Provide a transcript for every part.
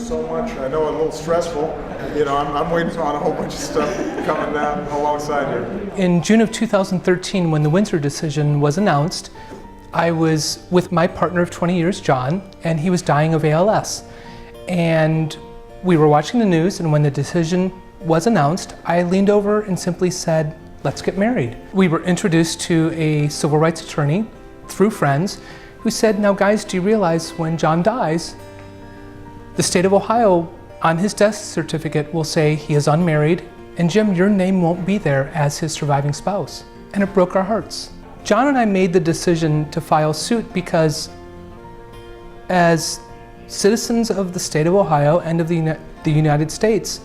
so much. I know a little stressful. You know, I'm waiting on a whole bunch of stuff coming down alongside here. In June of 2013, when the Windsor decision was announced, I was with my partner of 20 years, John, and he was dying of ALS. And we were watching the news, and when the decision was announced, I leaned over and simply said, let's get married. We were introduced to a civil rights attorney through friends who said, now guys, do you realize when John dies, the state of Ohio on his death certificate will say he is unmarried, and Jim, your name won't be there as his surviving spouse. And it broke our hearts. John and I made the decision to file suit because as citizens of the state of Ohio and of the United States,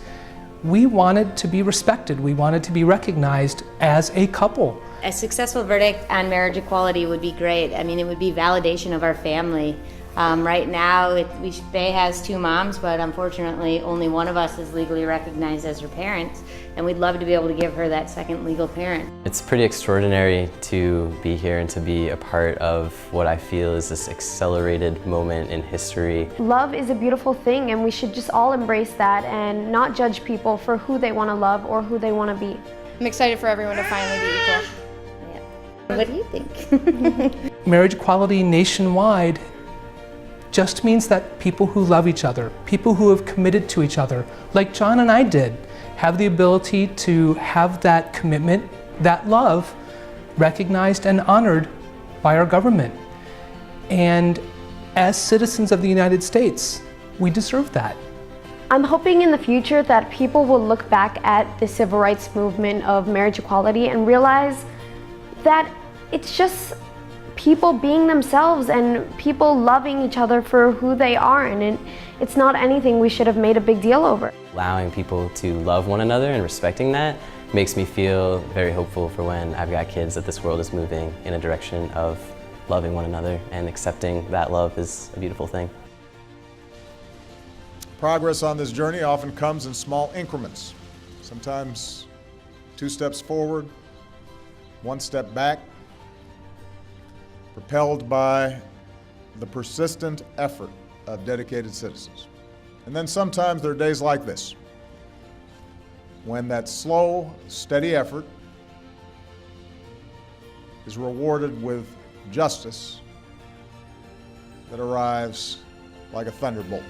we wanted to be respected. We wanted to be recognized as a couple. A successful verdict on marriage equality would be great. I mean, it would be validation of our family. Right now, Faye has two moms, but unfortunately, only one of us is legally recognized as her parents, and we'd love to be able to give her that second legal parent. It's pretty extraordinary to be here and to be a part of what I feel is this accelerated moment in history. Love is a beautiful thing, and we should just all embrace that and not judge people for who they want to love or who they want to be. I'm excited for everyone to finally be equal. Yeah. What do you think? Marriage equality nationwide just means that people who love each other, people who have committed to each other, like John and I did, have the ability to have that commitment, that love, recognized and honored by our government. And as citizens of the United States, we deserve that. I'm hoping in the future that people will look back at the civil rights movement of marriage equality and realize that it's just people being themselves and people loving each other for who they are, and it's not anything we should have made a big deal over. Allowing people to love one another and respecting that makes me feel very hopeful for when I've got kids, that this world is moving in a direction of loving one another, and accepting that love is a beautiful thing. Progress on this journey often comes in small increments. Sometimes 2 steps forward, 1 step back, propelled by the persistent effort of dedicated citizens. And then sometimes there are days like this, when that slow, steady effort is rewarded with justice that arrives like a thunderbolt.